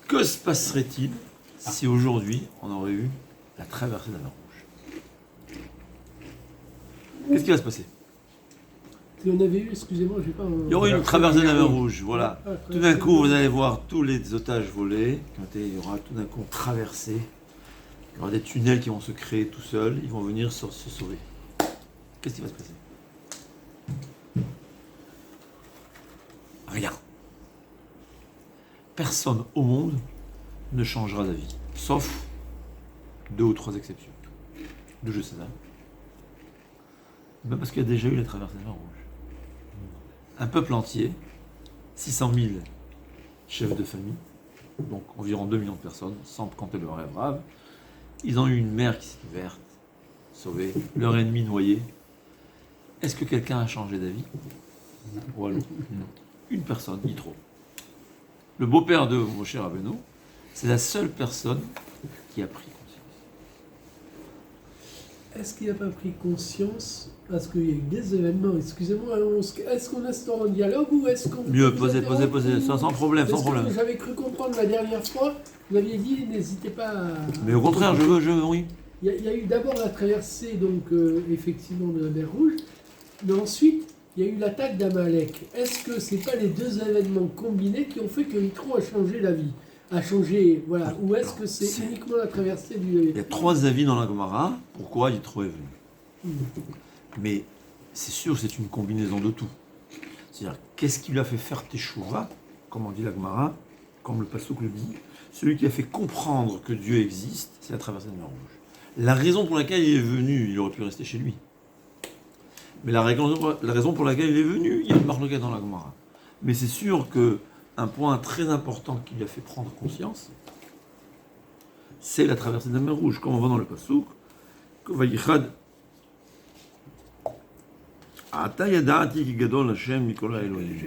Que se passerait-il si aujourd'hui on aurait eu la traversée de la mer Rouge? Qu'est-ce qui va se passer? Si on avait eu, excusez-moi, j'ai pas. Il y aurait une traversée de la mer Rouge, voilà. Ah, Tout d'un coup, vous allez voir tous les otages volés. Il y aura tout d'un coup traversé. Il y aura des tunnels qui vont se créer tout seuls. Ils vont venir se sauver. Qu'est-ce qui va se passer? Rien. Personne au monde ne changera d'avis, sauf 2 ou 3 exceptions. De je sais pas. Même parce qu'il y a déjà eu la traversée de la mer Rouge. Un peuple entier, 600 000 chefs de famille, donc environ 2 millions de personnes, sans compter le rêve brave, ils ont eu une mer qui s'est ouverte, sauvée, leur ennemi noyé. Est-ce que quelqu'un a changé d'avis? Voilà. Non. Une personne, Yitro. Le beau-père de Moshe Rabbeinu, c'est la seule personne qui a pris conscience. Est-ce qu'il n'a pas pris conscience? Parce qu'il y a eu des événements, excusez-moi, est-ce qu'on instaure un dialogue ou est-ce qu'on... Mieux, posez, sans problème, sans problème. J'avais cru comprendre la dernière fois, vous aviez dit, n'hésitez pas à... Mais au contraire, je veux, oui. Il y a eu d'abord la traversée, donc, effectivement, de la mer Rouge, mais ensuite, il y a eu l'attaque d'Amalek. Est-ce que c'est pas les deux événements combinés qui ont fait que Yitro a changé la vie? A changé, voilà. Ou est-ce que c'est uniquement la traversée du... Il y a 3 avis dans la Gemara, pourquoi Yitro est venu. Mais c'est sûr que c'est une combinaison de tout. C'est-à-dire, qu'est-ce qui lui a fait faire Teshuvah, comme on dit la Gemara, comme le Passouk le dit, celui qui a fait comprendre que Dieu existe, c'est la traversée de la mer Rouge. La raison pour laquelle il est venu, il aurait pu rester chez lui. Mais la raison pour laquelle il est venu, il y a une marloquette dans la Gemara. Mais c'est sûr qu'un point très important qui lui a fait prendre conscience, c'est la traversée de la mer Rouge. Comme on voit dans le Passouk, que Vayichad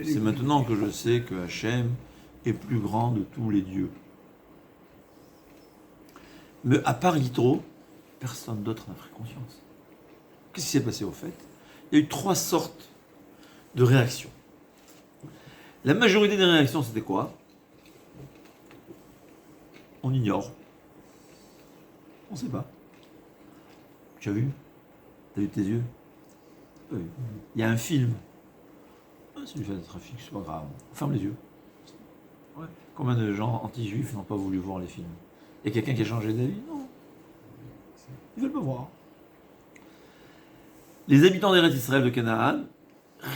c'est maintenant que je sais que Hachem est plus grand de tous les dieux. Mais à part Yitro, personne d'autre n'a pris conscience. Qu'est-ce qui s'est passé au fait? Il y a eu 3 sortes de réactions. La majorité des réactions, c'était quoi? On ignore. On ne sait pas. Tu as vu? T'as vu tes yeux? Il y a un film. C'est du fait de trafic, c'est pas grave. On ferme les yeux. Ouais. Combien de gens anti-juifs n'ont pas voulu voir les films? Il y a quelqu'un qui a changé d'avis? Non. Ils veulent pas voir. Les habitants d'Eretz Israël de Canaan,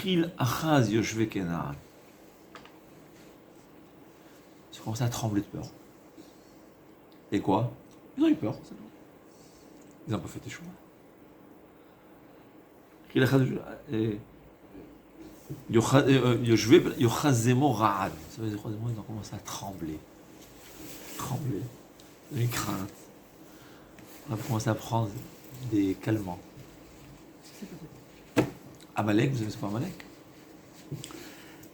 Chil Achaz Yoshve Canaan, ils ont commencé à trembler de peur. Et quoi? Ils ont eu peur, c'est tout. Ils n'ont pas fait échouer. Yochazemo Raad. Ça veut dire quoi? Ils ont commencé à trembler. Trembler. Une crainte. On a commencé à prendre des calmants. Amalek, vous savez ce qu'est Amalek?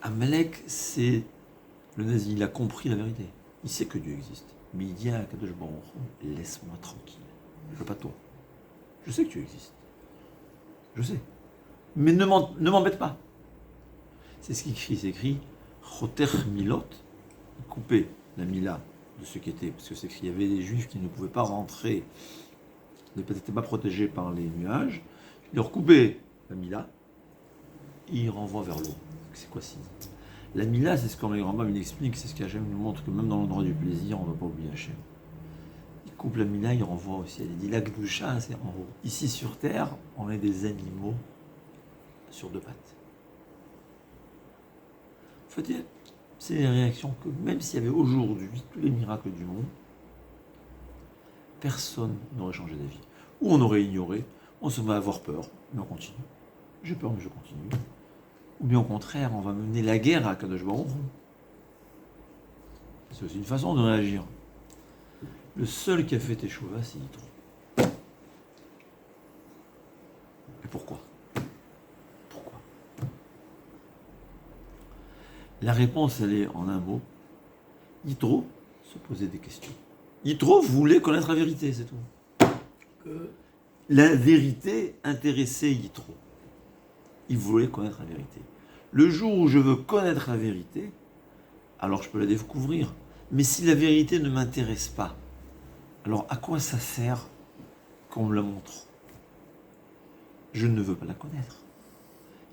Amalek, c'est le nazi. Il a compris la vérité. Il sait que Dieu existe. Mais il dit à Kadosh Baruch Hu, laisse-moi tranquille. Je veux pas toi. Je sais que tu existes. Je sais. Mais ne m'embête pas. C'est ce qu'il écrit. C'est écrit Choter Milot. Il coupait la Mila de ce qui était. Parce que c'est écrit, il y avait des juifs qui ne pouvaient pas rentrer, n'étaient pas protégés par les nuages. Il leur coupait la Mila. Et il renvoie vers l'eau. C'est quoi signe? La Mila, c'est ce qu'en les Rambam explique, c'est ce qu'Hachem nous montre que même dans l'endroit du plaisir, on ne va pas oublier Hachem. Il coupe la Mila, il renvoie au ciel. Il dit la Gdusha, c'est en haut. Ici sur terre, on est des animaux sur 2 pattes. En fait, c'est des réactions que même s'il y avait aujourd'hui tous les miracles du monde, personne n'aurait changé d'avis. Ou on aurait ignoré, on se met à avoir peur, mais on continue. J'ai peur, mais je continue. Ou bien au contraire, on va mener la guerre à Kadosh Baruch Hu. C'est aussi une façon de réagir. Le seul qui a fait Teshuvah, c'est Yitro. Et pourquoi? Pourquoi? La réponse, elle est en un mot. Yitro se posait des questions. Yitro voulait connaître la vérité, c'est tout. La vérité intéressait Yitro. Il voulait connaître la vérité. Le jour où je veux connaître la vérité, alors je peux la découvrir. Mais si la vérité ne m'intéresse pas, alors à quoi ça sert qu'on me la montre? Je ne veux pas la connaître.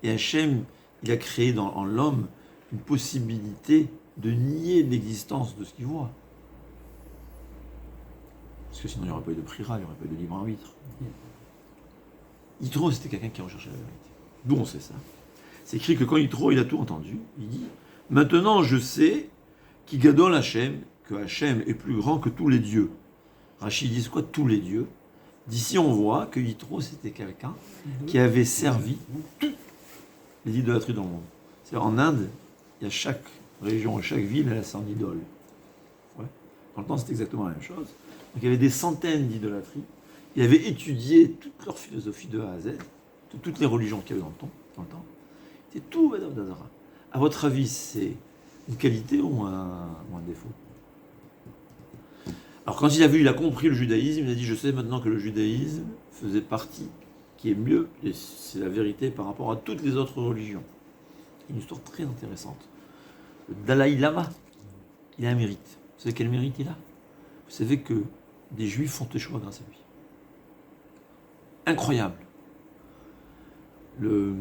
Et Hachem, il a créé en l'homme une possibilité de nier l'existence de ce qu'il voit. Parce que sinon, il n'y aurait pas eu de prira, il n'y aurait pas eu de libre arbitre. Yitro, c'était quelqu'un qui recherchait la vérité. D'où on sait ça? C'est écrit que quand Yitro, il a tout entendu, il dit « Maintenant, je sais qu'Igadol Hachem, que Hachem est plus grand que tous les dieux. » Rachid dit quoi? Tous les dieux. D'ici, on voit que Yitro, c'était quelqu'un qui avait servi toutes les idolâtries dans le monde. C'est-à-dire, en Inde, il y a chaque région, chaque ville, elle a son idole. Ouais. Dans le temps, c'est exactement la même chose. Donc, il y avait des centaines d'idolâtries. Il avait étudié toute leur philosophie de A à Z, de toutes les religions qu'il y avait dans le temps. C'était tout Madame d'Azara. À votre avis, c'est une qualité ou un défaut? Alors quand il a compris le judaïsme, il a dit, je sais maintenant que le judaïsme faisait partie, qui est mieux, et c'est la vérité par rapport à toutes les autres religions. Une histoire très intéressante. Le Dalai Lama, il a un mérite. Vous savez quel mérite il a? Vous savez que des juifs font échouer grâce à lui. Incroyable. Il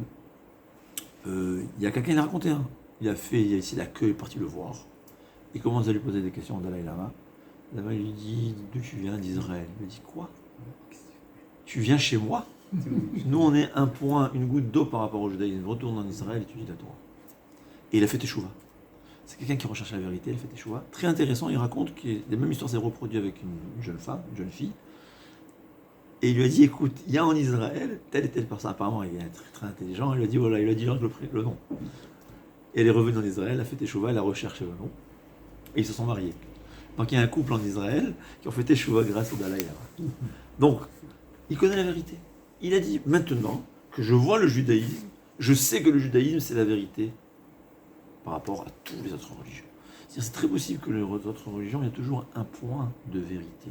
y a quelqu'un qui l'a raconté. Il a essayé d'accueil, il est parti le voir. Il commence à lui poser des questions au Dalai Lama. Le Lama lui dit, d'où tu viens? D'Israël. Il lui dit, quoi? Tu viens chez moi? Nous, on est un point, une goutte d'eau par rapport au judaïsme. Retourne en Israël, étudie la Torah. Et il a fait teshuva. C'est quelqu'un qui recherche la vérité, il a fait teshuva. Très intéressant, il raconte que la même histoire s'est reproduite avec une jeune femme, une jeune fille. Et il lui a dit, écoute, il y a en Israël telle et telle personne, apparemment il est très, très intelligent, il lui a dit, voilà, il a dit le nom. Et elle est revenue en Israël, elle a fait teshuva, elle a recherché le nom, et ils se sont mariés. Donc il y a un couple en Israël qui ont fait teshuva grâce au Dalai Lama. Donc, il connaît la vérité. Il a dit, maintenant que je vois le judaïsme, je sais que le judaïsme c'est la vérité par rapport à toutes les autres religions. C'est très possible que les autres religions, il y a toujours un point de vérité.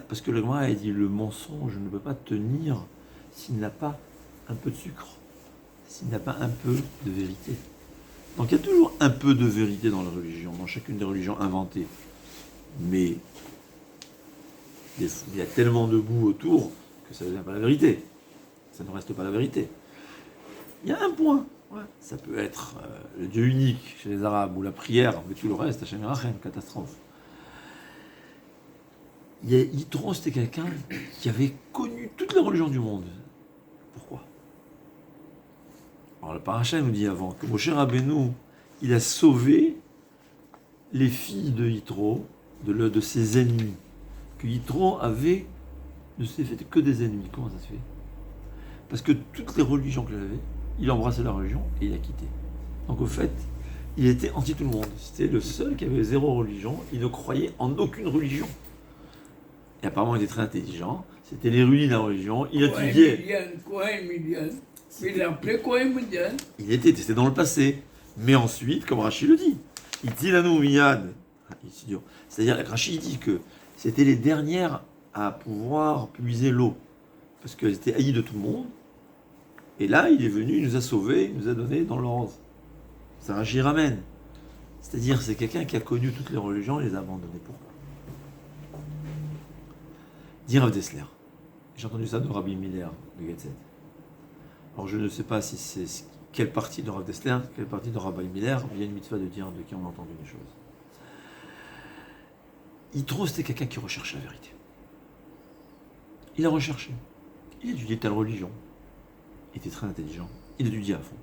Parce que le Gemara a dit le mensonge ne peut pas tenir s'il n'a pas un peu de sucre, s'il n'a pas un peu de vérité. Donc il y a toujours un peu de vérité dans la religion, dans chacune des religions inventées. Mais il y a tellement de boue autour que ça ne devient pas la vérité. Ça ne reste pas la vérité. Il y a un point. Ouais. Ça peut être le Dieu unique chez les Arabes, ou la prière, mais tout le reste, Hachem Yerachem, catastrophe. Yitro, c'était quelqu'un qui avait connu toutes les religions du monde. Pourquoi? Alors le Paracha nous dit avant que Moshe Rabbeinu, il a sauvé les filles de Yitro, de ses ennemis. Que Yitro ne s'est fait que des ennemis. Comment ça se fait? Parce que toutes les religions qu'il avait, il a embrassé la religion et il a quitté. Donc au fait, il était anti tout le monde. C'était le seul qui avait zéro religion. Il ne croyait en aucune religion. Et apparemment, il était très intelligent. C'était l'érudit de la religion. Il étudiait. C'était dans le passé. Mais ensuite, comme Rachid le dit, il dit la noumiyad. C'est-à-dire, Rachid dit que c'était les dernières à pouvoir puiser l'eau. Parce qu'elles étaient haïes de tout le monde. Et là, il est venu, il nous a sauvés, il nous a donné dans l'ordre. Ça Rachid ramène. C'est-à-dire, c'est quelqu'un qui a connu toutes les religions et les a abandonnées. Pourquoi? Dit Rav Dessler. J'ai entendu ça de Rabbi Miller de Getzet. Alors je ne sais pas si c'est quelle partie de Rav Dessler, quelle partie de Rabbi Miller, il y a une mitzvah de dire de qui on a entendu les choses. Yitro, c'était quelqu'un qui recherche la vérité. Il a recherché. Il a étudié telle religion. Il était très intelligent. Il a étudié à fond.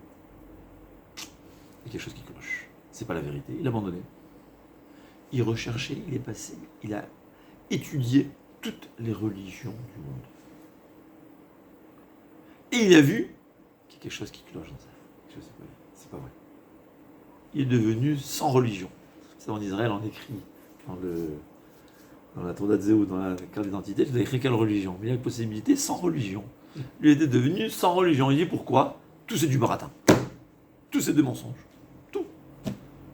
Il y a quelque chose qui cloche. C'est pas la vérité. Il a abandonné. Il recherchait, il est passé, il a étudié toutes les religions du monde. Et il a vu qu'il y a quelque chose qui cloche dans ça. C'est pas vrai. Il est devenu sans religion. C'est en Israël, on écrit dans la Taudat Zéhout, dans la carte d'identité, tu as écrit quelle religion? Mais il y a une possibilité sans religion. Lui était devenu sans religion. Il dit pourquoi? Tout c'est du baratin. Tout c'est des mensonges. Tout.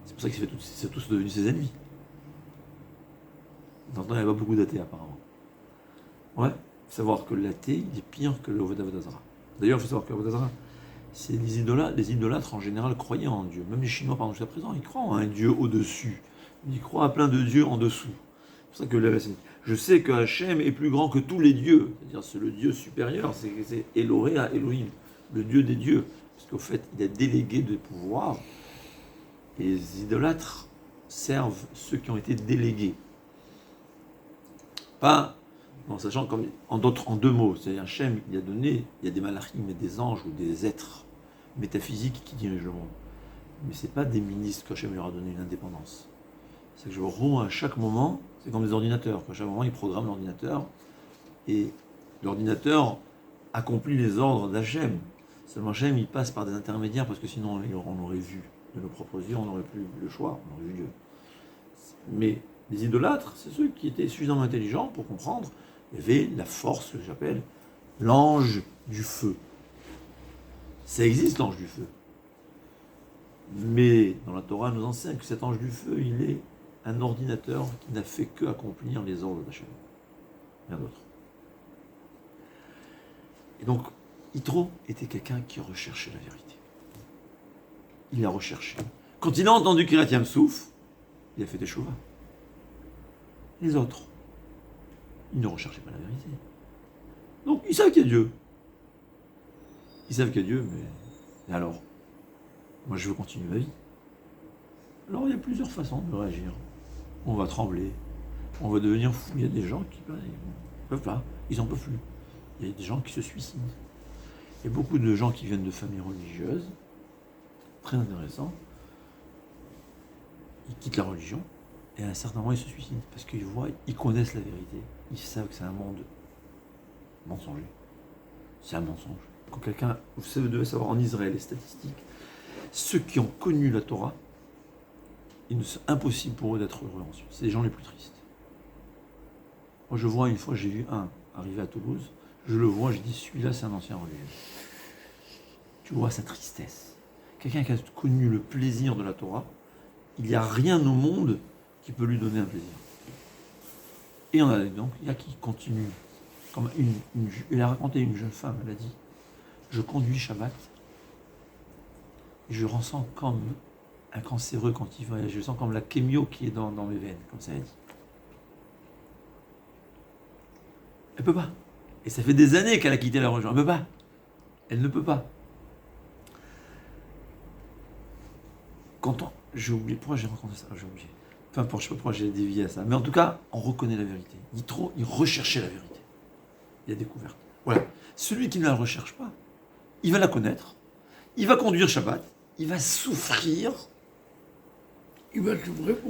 C'est pour ça qu'ils sont tous devenus ses ennemis. Dans le temps, il n'y avait pas beaucoup d'athées apparemment. Ouais, il faut savoir que l'athée, il est pire que le Vodazara. D'ailleurs, il faut savoir que le Vodazara, c'est les idolâtres en général croyaient en Dieu. Même les Chinois, par exemple, jusqu'à présent, ils croient en un Dieu au-dessus. Il croit à plein de dieux en dessous. C'est pour ça que je sais que Hachem est plus grand que tous les dieux. C'est-à-dire c'est le dieu supérieur, c'est Elohé à Elohim, le dieu des dieux. Parce qu'au fait, il a délégué des pouvoirs. Et les idolâtres servent ceux qui ont été délégués. Pas en sachant comme en deux mots. C'est-à-dire Hachem, il a donné, il y a des malachim et des anges ou des êtres métaphysiques qui dirigent le monde. Mais ce n'est pas des ministres qu'Hachem leur a donné une indépendance. C'est que je romps à chaque moment, c'est comme des ordinateurs. À chaque moment, ils programment l'ordinateur et l'ordinateur accomplit les ordres d'Hachem. Seulement Hachem, il passe par des intermédiaires parce que sinon on aurait vu de nos propres yeux, on n'aurait plus le choix, on aurait vu Dieu. Mais les idolâtres, c'est ceux qui étaient suffisamment intelligents pour comprendre. Il y avait la force que j'appelle l'ange du feu. Ça existe l'ange du feu. Mais dans la Torah, elle nous enseigne que cet ange du feu, il est un ordinateur qui n'a fait que accomplir les ordres d'Hachem. Rien d'autre. Et donc, Yitro était quelqu'un qui recherchait la vérité. Il l'a recherché. Quand il a entendu Kiryat Yam-Souf, il a fait des chouvas. Les autres, ils ne recherchaient pas la vérité. Donc, ils savent qu'il y a Dieu. Ils savent qu'il y a Dieu, mais alors, moi je veux continuer ma vie. Alors, il y a plusieurs façons de réagir. On va trembler, on va devenir fou. Il y a des gens qui ne peuvent pas, ils n'en peuvent plus. Il y a des gens qui se suicident. Il y a beaucoup de gens qui viennent de familles religieuses, très intéressant. Ils quittent la religion, et à un certain moment ils se suicident, parce qu'ils voient, ils connaissent la vérité. Ils savent que c'est un monde mensonger. C'est un mensonge. Quand quelqu'un, vous devez savoir, en Israël, les statistiques, ceux qui ont connu la Torah, c'est impossible pour eux d'être heureux ensuite. C'est les gens les plus tristes. Moi je vois, une fois j'ai vu un arriver à Toulouse, je le vois, je dis celui-là c'est un ancien religieux. Tu vois sa tristesse. Quelqu'un qui a connu le plaisir de la Torah, il n'y a rien au monde qui peut lui donner un plaisir. Et on a donc, il y a qui continue. Comme il a raconté une jeune femme, elle a dit, je conduis Shabbat, et je ressens comme un cancéreux quand il voyage, je sens comme la kémio qui est dans mes veines, comme ça elle dit. Elle ne peut pas. Et ça fait des années qu'elle a quitté la religion. Elle ne peut pas. Elle ne peut pas. J'ai oublié, pourquoi j'ai raconté ça? J'ai oublié. Peu importe, je ne sais pas pourquoi j'ai dévié à ça. Mais en tout cas, on reconnaît la vérité. Il recherchait la vérité. Il a découvert. Voilà. Celui qui ne la recherche pas, il va la connaître, il va conduire Shabbat, il va souffrir,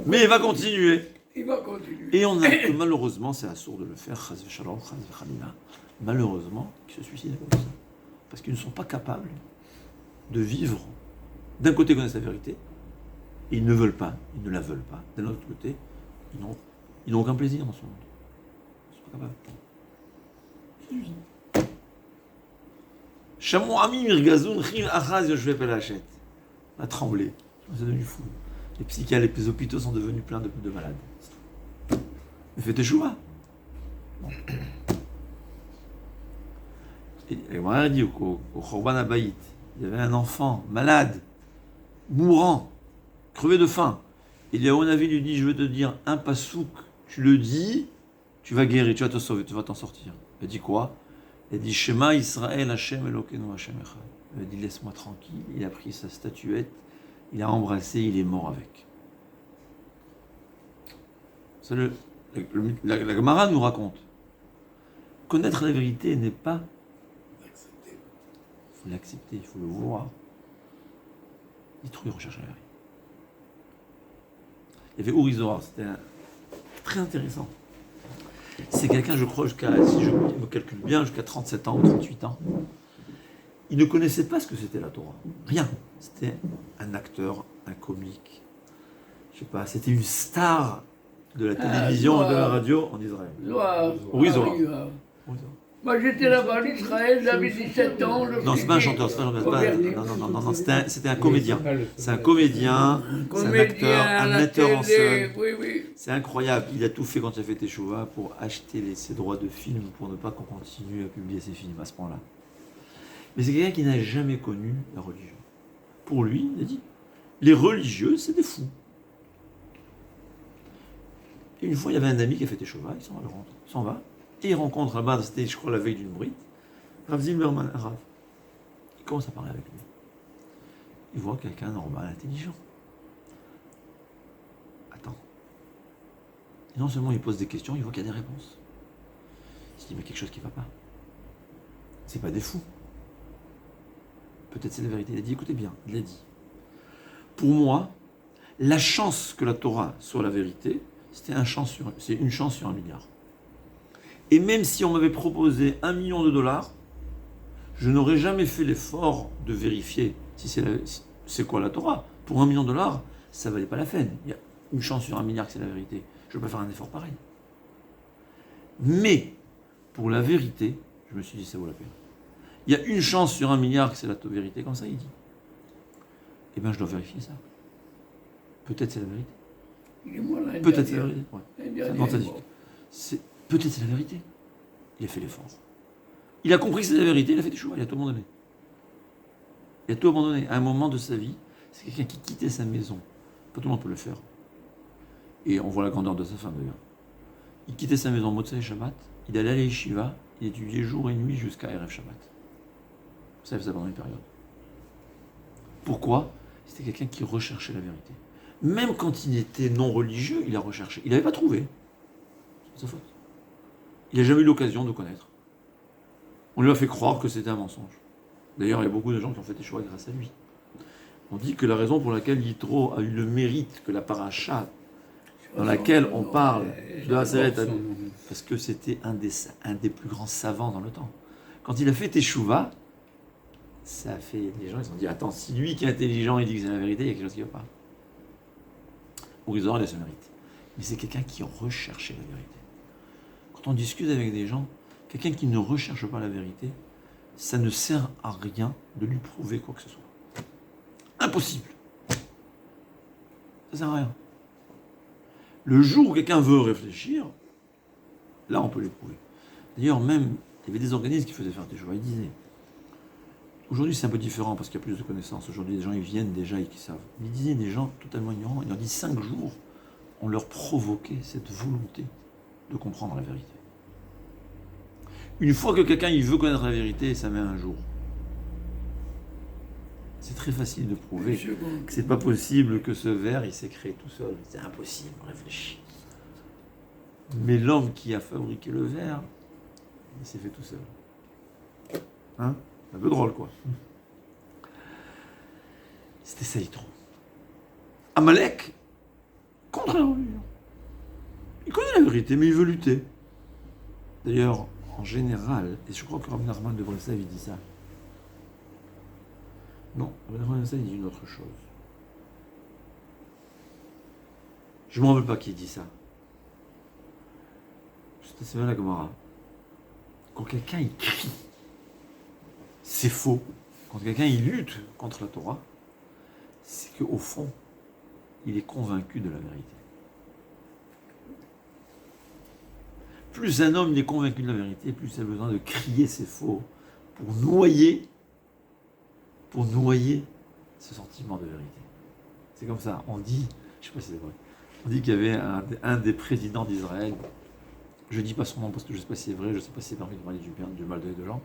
mais il va continuer. Et on a que malheureusement, c'est assourd de le faire, chas v'shalom, chas v'chalila, malheureusement, qui se suicident comme ça. Parce qu'ils ne sont pas capables de vivre. D'un côté, ils connaissent la vérité, et ils ne veulent pas, ils ne la veulent pas. D'un autre côté, ils n'ont aucun plaisir dans ce monde. Ils ne sont pas capables. Chamou Ami Mirgazoun, Chil Achaz Yoshve Pelachet. On a tremblé. C'est devenu fou. Les psychiatres, les hôpitaux sont devenus pleins de malades. Mais faites échouva. Et on a dit au Khorban Abayit, il y avait un enfant malade, mourant, crevé de faim. Et Léonavi lui dit, je veux te dire un pasouk, tu le dis, tu vas guérir, tu vas te sauver, tu vas t'en sortir. Elle dit quoi? Elle dit Shema Israël Hashem Elokeinu Hashem Echad. Elle dit laisse-moi tranquille. Il a pris sa statuette, il a embrassé, il est mort avec. C'est la Gemara nous raconte. Connaître la vérité n'est pas l'accepter. Il faut l'accepter, il faut le vouloir. Il recherche la vérité. Il y avait Uri Zohar, c'était très intéressant. C'est quelqu'un, je crois, si je me calcule bien, jusqu'à 37 ans ou 38 ans. Il ne connaissait pas ce que c'était la Torah. Rien. C'était un acteur, un comique. Je sais pas, c'était une star de la télévision et de la radio en Israël. Oui, Zohar. Moi j'étais là-bas en Israël, j'avais 17 ans. Non, c'est pas un chanteur, c'est pas un chanteur. Non, c'était un comédien. C'est un comédien, c'est un acteur, un metteur en scène. Oui. C'est incroyable. Il a tout fait quand il a fait Teshuva pour acheter ses droits de film pour ne pas qu'on continue à publier ses films à ce point-là. Mais c'est quelqu'un qui n'a jamais connu la religion. Pour lui, il a dit, les religieux, c'est des fous. Et une fois, il y avait un ami qui a fait Teshuvah, il s'en va, et il rencontre là-bas, c'était, je crois, la veille d'une brite, Rav Zilberman, un Rav. Il commence à parler avec lui. Il voit quelqu'un normal, intelligent. Attends. Et non seulement il pose des questions, il voit qu'il y a des réponses. Il se dit, mais quelque chose qui ne va pas. C'est pas des fous. Peut-être c'est la vérité. Il a dit, écoutez bien, il a dit. Pour moi, la chance que la Torah soit la vérité, c'est une chance sur 1 milliard. Et même si on m'avait proposé $1 million, je n'aurais jamais fait l'effort de vérifier si c'est quoi la Torah. Pour $1 million, ça ne valait pas la peine. Il y a une chance sur 1 milliard que c'est la vérité. Je ne peux pas faire un effort pareil. Mais, pour la vérité, je me suis dit, ça vaut la peine. Il y a une chance sur 1 milliard que c'est la vérité, comme ça il dit. Eh bien, je dois vérifier ça. Peut-être c'est la vérité. Peut-être c'est la vérité. Ouais. Peut-être c'est la vérité. Il a fait l'effort. Il a compris que c'est la vérité, il a fait des choix, il a tout abandonné. Il a tout abandonné. À un moment de sa vie, c'est quelqu'un qui quittait sa maison. Pas tout le monde peut le faire. Et on voit la grandeur de sa femme d'ailleurs. Il quittait sa maison Motsai Shabbat, il allait à l'Yeshiva, il étudiait jour et nuit jusqu'à Erev Shabbat. Ça faisait pendant une période. Pourquoi ? C'était quelqu'un qui recherchait la vérité. Même quand il était non religieux, il a recherché. Il n'avait pas trouvé. C'est sa faute. Il n'a jamais eu l'occasion de connaître. On lui a fait croire que c'était un mensonge. D'ailleurs, il y a beaucoup de gens qui ont fait des choix grâce à lui. On dit que la raison pour laquelle Yitro a eu le mérite que la paracha dans laquelle on parle de Aseret, parce que c'était un des plus grands savants dans le temps. Quand il a fait Teshuvah, ça a fait... Les gens ils se sont dit, attends, si lui qui est intelligent, il dit que c'est la vérité, il y a quelque chose qui ne va pas. Ourizor, il a ce mérite. Mais c'est quelqu'un qui recherchait la vérité. Quand on discute avec des gens, quelqu'un qui ne recherche pas la vérité, ça ne sert à rien de lui prouver quoi que ce soit. Impossible. Ça sert à rien. Le jour où quelqu'un veut réfléchir, là on peut lui prouver. D'ailleurs, même, il y avait des organismes qui faisaient faire des choix. Ils disaient, aujourd'hui c'est un peu différent parce qu'il y a plus de connaissances. Aujourd'hui, les gens ils viennent déjà et qui savent. Mais ils disaient des gens totalement ignorants, ils leur disent 5 jours, on leur provoquait cette volonté de comprendre la vérité. Une fois que quelqu'un il veut connaître la vérité, ça met un jour. C'est très facile de prouver que c'est pas possible que ce verre il s'est créé tout seul. C'est impossible, réfléchis. Mais l'homme qui a fabriqué le verre, il s'est fait tout seul. Hein? Un peu drôle quoi. C'était ça Yitro. Amalek, contre la religion. Il connaît la vérité, mais il veut lutter. D'ailleurs, en général, et je crois que Rabbi Nachman de Breslev il dit ça. Non, Rabbi Nachman de Breslev il dit une autre chose. Je ne me rappelle pas qui dit ça. C'était la Gemara. Quand quelqu'un il crie, c'est faux. Quand quelqu'un il lutte contre la Torah, c'est qu'au fond, il est convaincu de la vérité. Plus un homme il est convaincu de la vérité, plus il a besoin de crier c'est faux pour noyer ce sentiment de vérité. C'est comme ça. On dit, je ne sais pas si c'est vrai, on dit qu'il y avait un des présidents d'Israël, je ne dis pas son nom parce que je ne sais pas si c'est vrai, je ne sais pas si c'est permis de parler du bien, du mal de gens.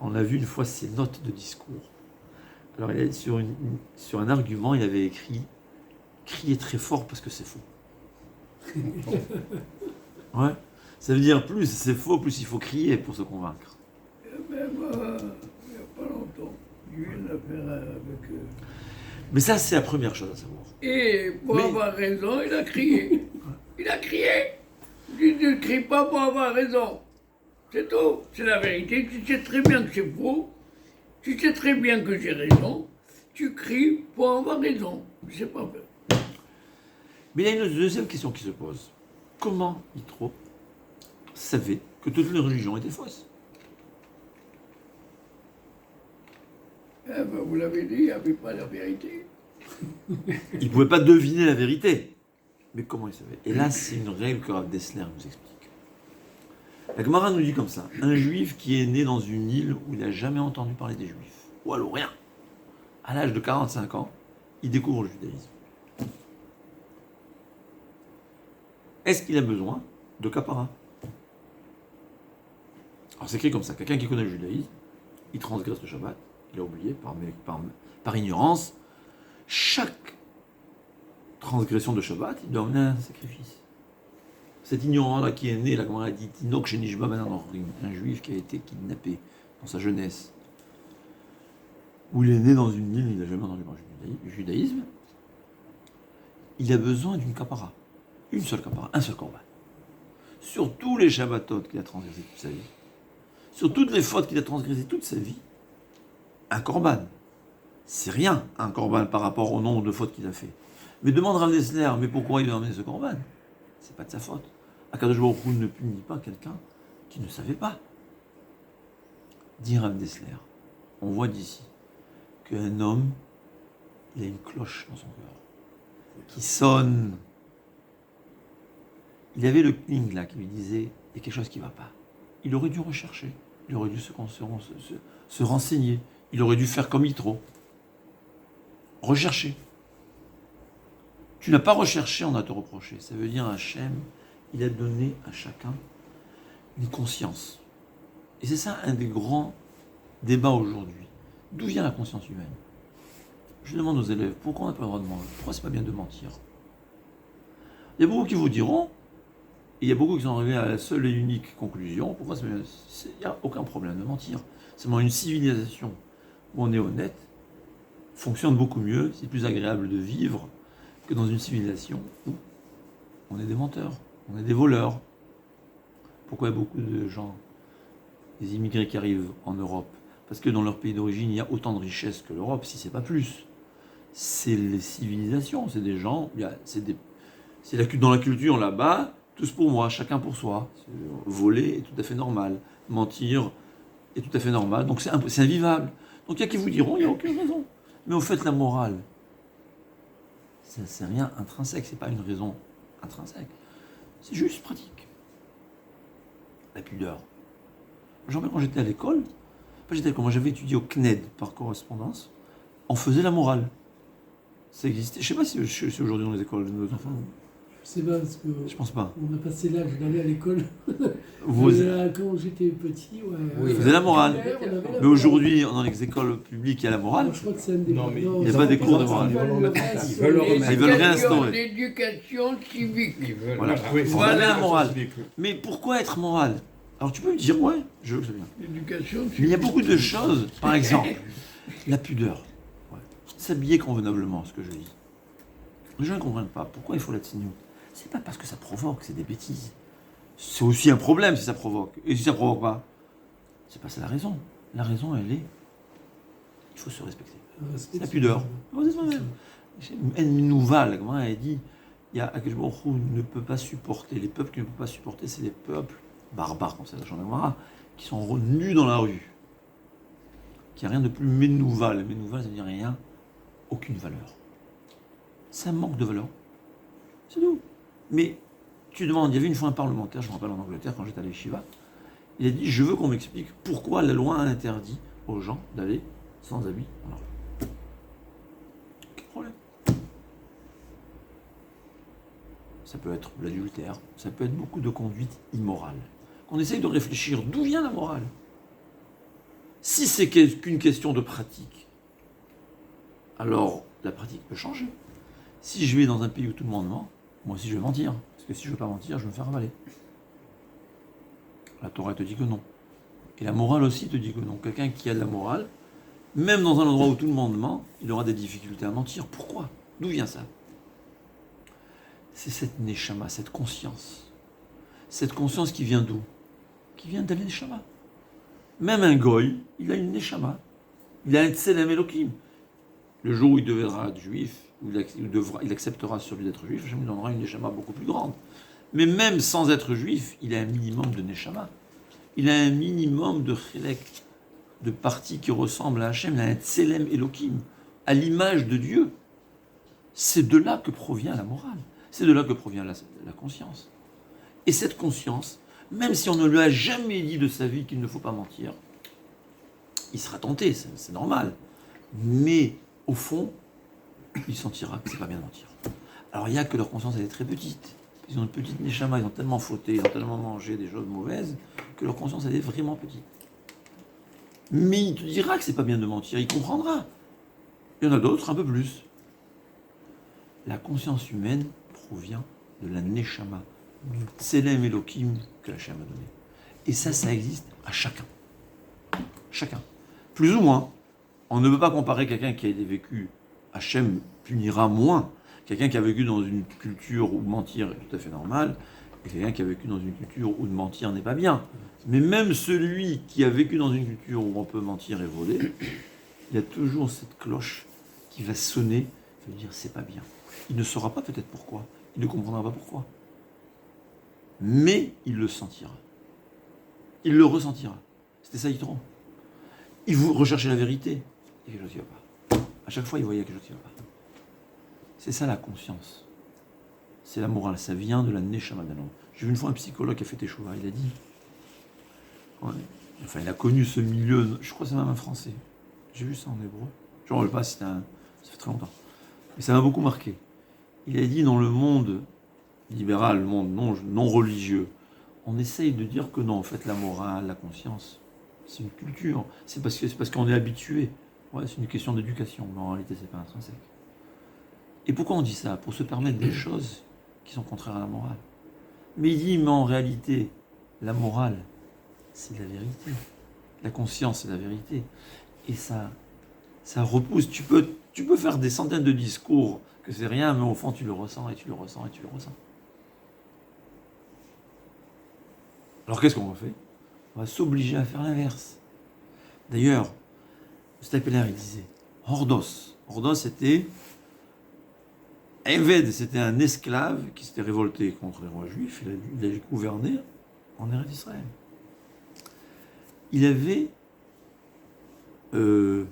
On a vu une fois ses notes de discours. Alors sur un argument, il avait écrit « Criez très fort parce que c'est faux ». Ouais. Ça veut dire plus c'est faux, plus il faut crier pour se convaincre. Même il n'y a pas longtemps, j'ai eu une affaire avec eux. Mais ça, c'est la première chose à savoir. Et pour avoir raison, il a crié. Il a crié. Tu ne cries pas pour avoir raison. C'est tout. C'est la vérité. Tu sais très bien que c'est faux. Tu sais très bien que j'ai raison. Tu cries pour avoir raison. C'est pas vrai. Mais il y a une deuxième question qui se pose. Comment Yitro savait que toutes les religions étaient fausses? Eh ben, vous l'avez dit, il n'y avait pas la vérité. Il ne pouvait pas deviner la vérité. Mais comment il savait? Et là, c'est une règle que Rav Dessler nous explique. La Gemara nous dit comme ça. Un juif qui est né dans une île où il n'a jamais entendu parler des juifs, ou alors rien, à l'âge de 45 ans, il découvre le judaïsme. est-ce qu'il a besoin de capara? Alors c'est écrit comme ça, quelqu'un qui connaît le judaïsme, il transgresse le Shabbat, il a oublié par ignorance, chaque transgression de Shabbat, il doit amener un sacrifice. Cet ignorant-là qui est né, la Gemara dit, Tinok Shenishba Ben Anorim, un juif qui a été kidnappé dans sa jeunesse, où il est né dans une île, il n'a jamais entendu parler du judaïsme, il a besoin d'une kapara. Une seule kapara, un seul korban. Sur tous les Shabbatot qu'il a transgressé toute sa vie, sur toutes les fautes qu'il a transgressées toute sa vie, un korban. C'est rien, un korban par rapport au nombre de fautes qu'il a fait. Mais demande Rav Dessler, mais pourquoi il a amené ce korban? C'est pas de sa faute. Akadosh Baruch Hu ne punit pas quelqu'un qui ne savait pas. Dit Rav Dessler, on voit d'ici qu'un homme, il a une cloche dans son cœur qui sonne. Il avait le cling là qui lui disait il y a quelque chose qui ne va pas. Il aurait dû rechercher, il aurait dû se renseigner, il aurait dû faire comme Yitro. Rechercher. Tu n'as pas recherché, on a te reproché. Ça veut dire Hachem, il a donné à chacun une conscience. Et c'est ça un des grands débats aujourd'hui. D'où vient la conscience humaine? Je demande aux élèves, pourquoi on n'a pas le droit de mentir? Pourquoi c'est pas bien de mentir? Il y a beaucoup qui vous diront, et il y a beaucoup qui sont arrivés à la seule et unique conclusion, pourquoi c'est bien? Il n'y a aucun problème de mentir. Seulement une civilisation où on est honnête fonctionne beaucoup mieux, c'est plus agréable de vivre que dans une civilisation où on est des menteurs, on est des voleurs. Pourquoi il y a beaucoup de gens, des immigrés qui arrivent en Europe? Parce que dans leur pays d'origine, il y a autant de richesses que l'Europe, si c'est pas plus. C'est les civilisations, c'est des gens, dans la culture là-bas, tous pour moi, chacun pour soi. Voler est tout à fait normal, mentir est tout à fait normal, donc c'est invivable. Donc il y a qui vous diront, il n'y a aucune raison. Mais au fait, la morale, c'est rien intrinsèque, c'est pas une raison intrinsèque. C'est juste pratique. La pudeur. Je me rappelle quand j'étais à l'école, moi j'avais étudié au CNED par correspondance, on faisait la morale. Ça existait. Je sais pas si aujourd'hui dans les écoles de nos enfants. Je sais pas, parce que Je pense pas. on a passé l'âge d'aller à l'école. Vous Quand j'étais petit, ouais. Vous faisiez la morale. On avait la Mais morale. aujourd'hui, dans les écoles publiques, il y a la morale. Non, je crois que c'est un des. Non, mais il y a pas des cours de morale. Ils veulent le Ils veulent le remettre. Ils veulent réinstaurer. L'éducation civique. Ils veulent. Voilà. Oui, Voilà la morale. civique. Mais pourquoi être moral? Alors tu peux me dire, ouais, je veux que ça vienne. L'éducation civique. Mais il y a beaucoup de choses, par exemple, la pudeur. Ouais. S'habiller convenablement, ce que je dis. Les gens ne comprennent pas. Pourquoi il faut la tsniout? C'est pas parce que ça provoque, c'est des bêtises. C'est aussi un problème si ça provoque. Et si ça provoque pas, c'est pas ça la raison. La raison, elle est, il faut se respecter. C'est la pudeur. C'est soi-même. Nouval, elle dit, il y a Akadosh Baruch Hu ne peut pas supporter, les peuples qu'il ne peut pas supporter, c'est les peuples barbares, comme c'est la Shana, qui sont nus dans la rue. Qui a rien de plus ménouval. Ménouval, ça veut dire rien, aucune valeur. Ça manque de valeur. C'est tout. Mais tu demandes, il y avait une fois un parlementaire, je me rappelle en Angleterre, quand j'étais à l'Yeshiva, il a dit, je veux qu'on m'explique pourquoi la loi a interdit aux gens d'aller sans habit dans la rue. Quel problème? Ça peut être l'adultère, ça peut être beaucoup de conduites immorales. On essaye de réfléchir d'où vient la morale. Si c'est qu'une question de pratique, alors la pratique peut changer. Si je vais dans un pays où tout le monde ment, moi aussi je vais mentir. Parce que si je ne veux pas mentir, je vais me faire avaler. La Torah te dit que non. Et la morale aussi te dit que non. Quelqu'un qui a de la morale, même dans un endroit où tout le monde ment, il aura des difficultés à mentir. Pourquoi? D'où vient ça? C'est cette neshama, cette conscience. Cette conscience qui vient d'où? Qui vient de la neshama. Même un goy, il a une neshama. Il a un tselem Elohim. Le jour où il deviendra juif, il acceptera sur lui d'être juif, je lui donnera une neshama beaucoup plus grande. Mais même sans être juif, il a un minimum de neshama. Il a un minimum de chilek, de partie qui ressemble à Hachem. Il a un tselem Elohim, à l'image de Dieu. C'est de là que provient la morale. C'est de là que provient la conscience. Et cette conscience, même si on ne lui a jamais dit de sa vie qu'il ne faut pas mentir, il sera tenté, c'est normal. Mais au fond, il sentira que c'est pas bien de mentir. Alors il y a que leur conscience elle est très petite. ils ont une petite neshama, ils ont tellement fauté, ils ont tellement mangé des choses mauvaises, que leur conscience, elle est vraiment petite. Mais il te dira que c'est pas bien de mentir, il comprendra. Il y en a d'autres, un peu plus. La conscience humaine provient de la neshama, du tselem Elohim que Hachem a donné. Et ça existe à chacun. Chacun. Plus ou moins. On ne peut pas comparer quelqu'un qui a vécu, Hachem punira moins, quelqu'un qui a vécu dans une culture où mentir est tout à fait normal, et quelqu'un qui a vécu dans une culture où de mentir n'est pas bien. Mais même celui qui a vécu dans une culture où on peut mentir et voler, il y a toujours cette cloche qui va sonner, qui va dire c'est pas bien. Il ne saura pas peut-être pourquoi, il ne comprendra pas pourquoi. Mais il le sentira. Il le ressentira. C'était ça Yitro. Il vous recherchez la vérité, il y a quelque chose qui ne va pas. À chaque fois, il voyait quelque chose qui ne va pas. C'est ça la conscience. C'est la morale, ça vient de la neshama d'un homme. J'ai vu une fois un psychologue qui a fait Teshuvah, il a dit, il a connu ce milieu, je crois que c'est même un français. J'ai vu ça en hébreu. Je ne me rappelle pas, ça fait très longtemps. Mais ça m'a beaucoup marqué. Il a dit dans le monde libéral, le monde non religieux, on essaye de dire que non, en fait, la morale, la conscience, c'est une culture. C'est parce qu'on est habitué. Ouais, c'est une question d'éducation, mais en réalité, c'est pas intrinsèque. Et pourquoi on dit ça? Pour se permettre des choses qui sont contraires à la morale. Mais il dit, mais en réalité, la morale, c'est la vérité. La conscience, c'est la vérité. Et ça repousse. Tu peux faire des centaines de discours que c'est rien, mais au fond, tu le ressens, et tu le ressens, et tu le ressens. Alors qu'est-ce qu'on fait? On va s'obliger à faire l'inverse. D'ailleurs, Stapler, il disait, Hordos. Hordos, c'était Eved, c'était un esclave qui s'était révolté contre les rois juifs. Il a gouverné en Eretz Israël. Il avait je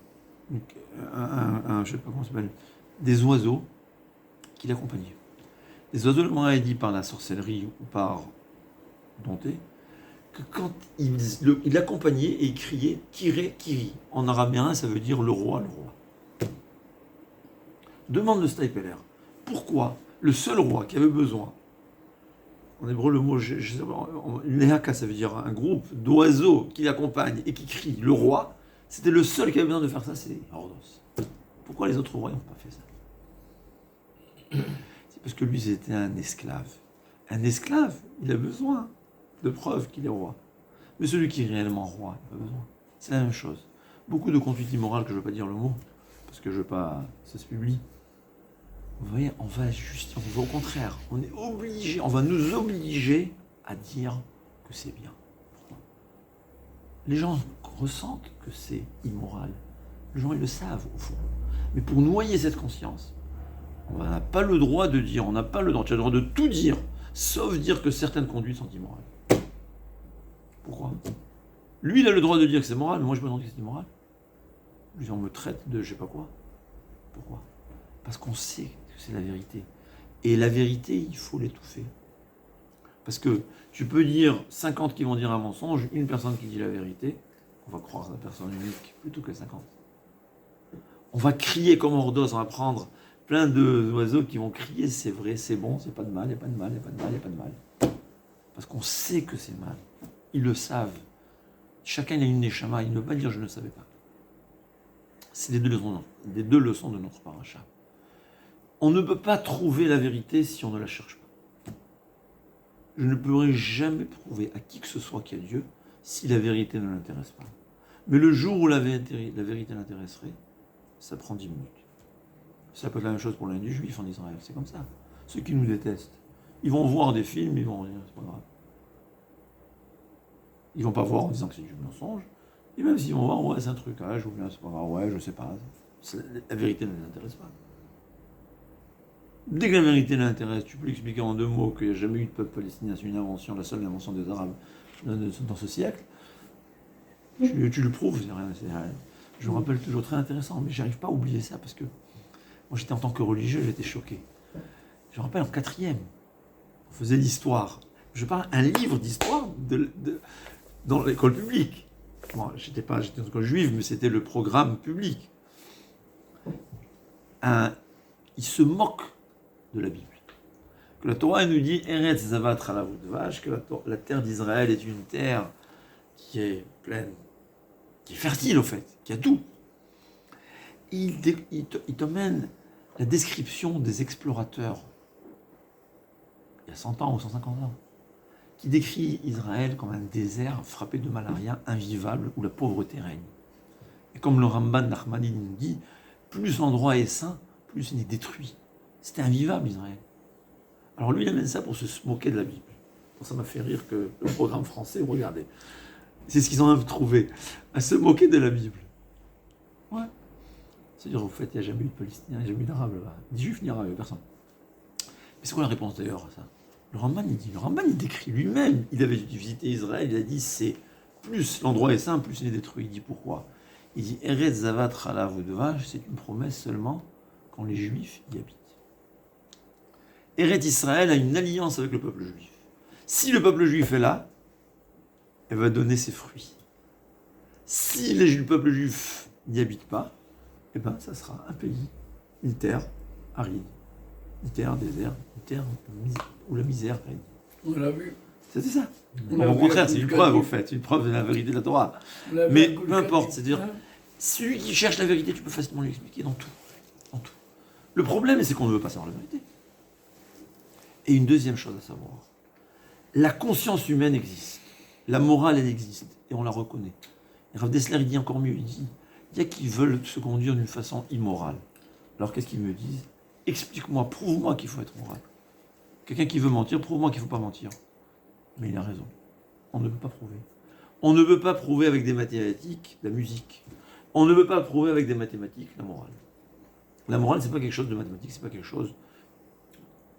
sais pas comment ça s'appelle, des oiseaux qui l'accompagnaient. Des oiseaux, le Morin a dit par la sorcellerie ou par Dompté, que quand il accompagnait et il criait Kiré Kiri. En araméen, ça veut dire le roi, le roi. Demande le Stapler, pourquoi le seul roi qui avait besoin, en hébreu le mot, une Nehaka, ça veut dire un groupe d'oiseaux qui l'accompagnent et qui crient le roi, c'était le seul qui avait besoin de faire ça, c'est Hordos. Pourquoi les autres rois n'ont pas fait ça? C'est parce que lui, c'était un esclave. Un esclave, il a besoin de preuves qu'il est roi. Mais celui qui est réellement roi, il n'a pas besoin. C'est la même chose. Beaucoup de conduite immorale, que je ne veux pas dire le mot, parce que je veux pas, ça se publie. Vous voyez, on va au contraire, on est obligé, on va nous obliger à dire que c'est bien. Pourquoi? Les gens ressentent que c'est immoral. Les gens, ils le savent, au fond. Mais pour noyer cette conscience, on n'a pas le droit de dire, on n'a pas le droit, tu as le droit de tout dire, sauf dire que certaines conduites sont immorales. Pourquoi? Lui, il a le droit de dire que c'est moral, mais moi, je me demande que c'est immoral. Lui, on me traite de je sais pas quoi. Pourquoi? Parce qu'on sait que c'est la vérité. Et la vérité, il faut l'étouffer. Parce que tu peux dire 50 qui vont dire un mensonge, une personne qui dit la vérité, on va croire la personne unique plutôt que 50. On va crier comme Hordos, on va prendre plein d'oiseaux qui vont crier c'est vrai, c'est bon, c'est pas de mal, il n'y a pas de mal, il n'y a pas de mal, il n'y a pas de mal. Parce qu'on sait que c'est mal. Ils le savent. Chacun a une neshama, il ne veut pas dire je ne savais pas. C'est les deux leçons de notre paracha. On ne peut pas trouver la vérité si on ne la cherche pas. Je ne pourrai jamais prouver à qui que ce soit qu'il y a Dieu si la vérité ne l'intéresse pas. Mais le jour où la vérité l'intéresserait, ça prend 10 minutes. Ça peut être la même chose pour l'un des juifs en Israël, c'est comme ça. Ceux qui nous détestent, ils vont voir des films, ils vont dire c'est pas grave. Ils vont pas voir en disant que c'est du mensonge. Et même s'ils vont voir, ouais, c'est un trucage, ou bien c'est pas grave, ouais, je sais pas. La vérité ne les intéresse pas. Dès que la vérité l'intéresse, tu peux l'expliquer en 2 mots qu'il n'y a jamais eu de peuple palestinien, c'est une invention, la seule invention des Arabes dans ce siècle. Tu le prouves, c'est rien. Je me rappelle toujours très intéressant, mais j'arrive pas à oublier ça parce que moi j'étais en tant que religieux, j'étais choqué. Je me rappelle en 4e, on faisait l'histoire. Je parle un livre d'histoire dans l'école publique. Moi, j'étais dans une école juive, mais c'était le programme public. Il se moque de la Bible. Que la Torah elle nous dit Eretz Zavat Chalav Udvash, que la terre d'Israël est une terre qui est pleine, qui est fertile au fait, qui a tout. Il t'emmène la description des explorateurs, il y a 100 ans ou 150 ans, qui décrit Israël comme un désert frappé de malaria, invivable, où la pauvreté règne. Et comme le Ramban Nachmani nous dit, plus l'endroit est saint, plus il est détruit. C'était invivable, Israël. Alors lui, il amène ça pour se moquer de la Bible. Bon, ça m'a fait rire que le programme français, regardez, c'est ce qu'ils ont trouvé, à se moquer de la Bible. Ouais. C'est-à-dire, au fait, il n'y a jamais eu de Palestiniens, il n'y a jamais eu d'Arabes là-bas. Ni Juifs, ni Arabes, personne. Mais c'est quoi la réponse d'ailleurs à ça? Le Ramban, il décrit lui-même, il avait visité Israël, il a dit, c'est plus l'endroit est saint, plus il est détruit. Il dit pourquoi? Il dit, Eretz Zavat Chalav Udvash, c'est une promesse seulement quand les Juifs y habitent. Eretz Israël a une alliance avec le peuple juif. Si le peuple juif est là, elle va donner ses fruits. Si le peuple juif n'y habite pas, eh ben, ça sera un pays, une terre aride, une terre désert, une terre où la misère règne. On l'a vu. C'était ça. On l'a Au vu contraire, à c'est une Koukadi. preuve, au fait, une preuve de la vérité de la Torah. On l'a vu Mais à peu Koukadi. importe, c'est-à-dire, Hein? celui qui cherche la vérité, tu peux facilement lui expliquer dans tout. Dans tout. Le problème, c'est qu'on ne veut pas savoir la vérité. Et une deuxième chose à savoir, la conscience humaine existe, la morale, elle existe, et on la reconnaît. Et Rav Dessler, il dit encore mieux, il y a qui veulent se conduire d'une façon immorale. Alors qu'est-ce qu'ils me disent? Explique-moi, prouve-moi qu'il faut être moral. Quelqu'un qui veut mentir, prouve-moi qu'il ne faut pas mentir. Mais il a raison. On ne peut pas prouver. On ne peut pas prouver avec des mathématiques la musique. On ne peut pas prouver avec des mathématiques la morale. La morale, c'est pas quelque chose de mathématique, c'est pas quelque chose.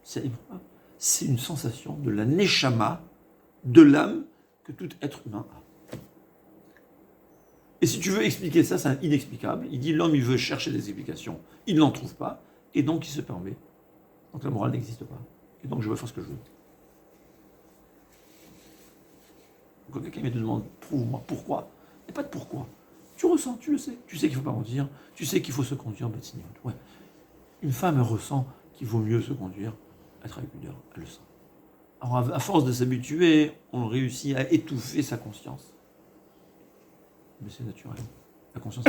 C'est une sensation de la neshama, de l'âme que tout être humain a. Et si tu veux expliquer ça, c'est inexplicable. Il dit l'homme, il veut chercher des explications, il n'en trouve pas, et donc il se permet. Donc la morale n'existe pas. Et donc je veux faire ce que je veux. Quand quelqu'un me demande, prouve-moi, pourquoi? Il n'y a pas de pourquoi. Tu ressens, tu le sais. Tu sais qu'il ne faut pas mentir, tu sais qu'il faut se conduire, ouais. Une femme, elle ressent qu'il vaut mieux se conduire, être avec pudeur, elle le sent. Alors à force de s'habituer, on réussit à étouffer sa conscience. Mais c'est naturel. La conscience,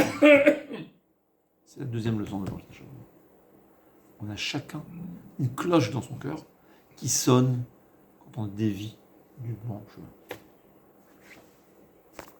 c'est la deuxième leçon de Rosh Hashanah. On a chacun une cloche dans son cœur qui sonne quand on dévie du bon chemin.